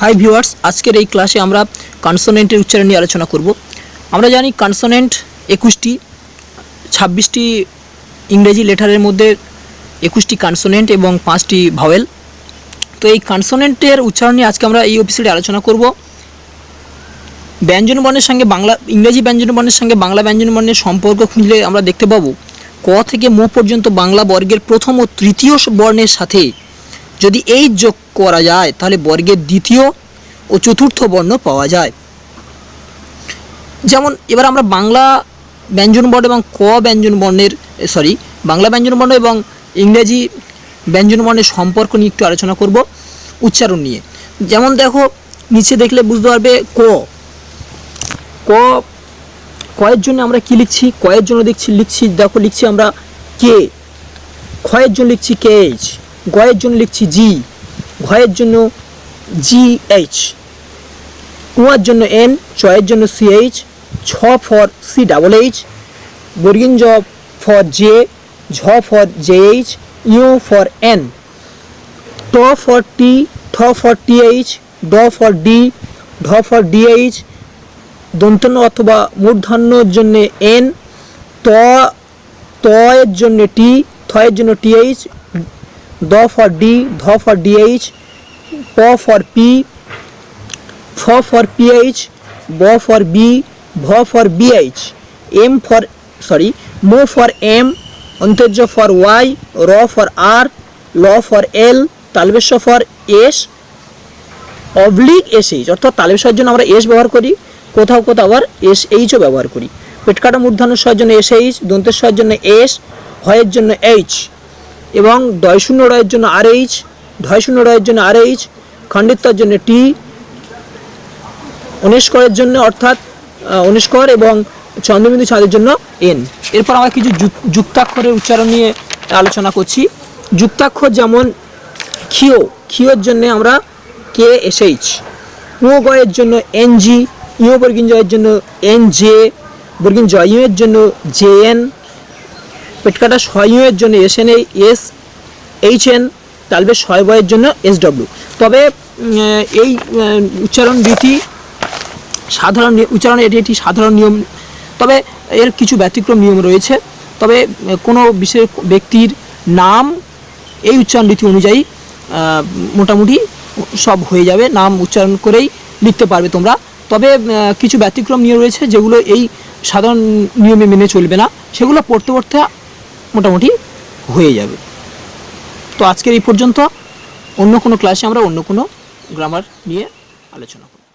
Hi viewers, আজকের এই ক্লাসে আমরা কনসোনেন্টের উচ্চারণ নিয়ে আলোচনা করব। আমরা জানি কনসোনেন্ট 21টি, 26টি ইংরেজি লেটারের মধ্যে 21টি কনসোনেন্ট এবং 5টি ভাওয়েল। তো এই কনসোনেন্টের উচ্চারণ নিয়ে আজকে আমরা এই এপিসোডে আলোচনা করব। ব্যঞ্জনবর্ণের সঙ্গে ইংরেজি ব্যঞ্জনবর্ণের সঙ্গে বাংলা ব্যঞ্জনবর্ণের সম্পর্ক খুঁজলে আমরা দেখতে পাবো ক থেকে ম পর্যন্ত বাংলা বর্গের প্রথম ও তৃতীয় বর্ণের সাথে যদি এই যোগ করা যায় তাহলে বর্গের দ্বিতীয় ও চতুর্থ বর্ণ পাওয়া যায়। যেমন এবার আমরা বাংলা ব্যঞ্জনবর্ণ এবং বাংলা ব্যঞ্জনবর্ণ এবং ইংরেজি ব্যঞ্জনবর্ণের সম্পর্ক নিয়ে একটু আলোচনা করব উচ্চারণ নিয়ে। যেমন দেখো, নিচে দেখলে বুঝতে পারবে কয়ের জন্য আমরা কি লিখছি, কয়ের জন্য লিখছি আমরা কে, ক্ষয়ের জন্য লিখছি কে এইচ, গয়ের জন্য লিখছি জি, ঘয়ের জন্য জি এইচ, উয়ার জন্য এন, চয়ের জন্য সি এইচ, ছ ফর সি ডাবল এইচ, বর্গীয় জ ফর জে, ঝ for J H, U for N, ট ফর টি, ঠ ফর টি এইচ, ড ফর ডি, ঢ ফর ডি এইচ, দন্তন্য অথবা মূর্ধন্যর জন্য এন, ত এর জন্য টি, থ এর জন্য টি এইচ, দ ফর ডি, ধ ফর ডি এইচ, প ফর পি, ফ ফর পি এইচ, ব ফর বি, ভ ফর বি এইচ, মো ফর এম, অন্তর্য ফর ওয়াই, র ফর আর, ল ফর এল, তালবেশ for S, oblique S H, অর্থাৎ তালবেশের জন্য আমরা এস ব্যবহার করি, কোথাও আবার এস এইচও ব্যবহার করি। পেটকাটা মূর্ধন্য স্বরের জন্য এস এইচ, দন্তের স্বরের জন্য এস, হয়ের জন্য এইচ, এবং দয় শূন্য রয়ের জন্য আর এইচ, ঢয় শূন্য রয়ের জন্য আর এইচ, খণ্ডিতর জন্য টি, অনুস্করের জন্য অর্থাৎ অনুস্কর এবং চন্দ্রবিন্দু ছাঁদের জন্য এন। এরপর আমরা কিছু যুক্তাক্ষরের উচ্চারণ নিয়ে আলোচনা করছি। যুক্তাক্ষর যেমন ক্ষিয়র জন্য আমরা কে এস এইচ, উ গয়ের জন্য এন জি, ইউ বর্গীয় জয়ের জন্য এন জে, বর্গীয় জয় এর জন্য জে এন, পেটকাটা শয় এর জন্য S N S H N, তালবেশ শয় বয়ের জন্য এস ডব্লিউ। তবে এই উচ্চারণ রীতি এটি একটি সাধারণ নিয়ম, তবে এর কিছু ব্যতিক্রম নিয়ম রয়েছে। তবে কোনো বিশেষ ব্যক্তির নাম এই উচ্চারণ রীতি অনুযায়ী মোটামুটি সব হয়ে যাবে, নাম উচ্চারণ করেই লিখতে পারবে তোমরা। তবে কিছু ব্যতিক্রম নিয়ম রয়েছে যেগুলো এই সাধারণ নিয়মে মেনে চলবে না, সেগুলো পড়তে মোটামুটি হয়ে যাবে। তো আজকের এই পর্যন্ত, অন্য কোনো ক্লাসে আমরা অন্য কোনো গ্রামার নিয়ে আলোচনা করব।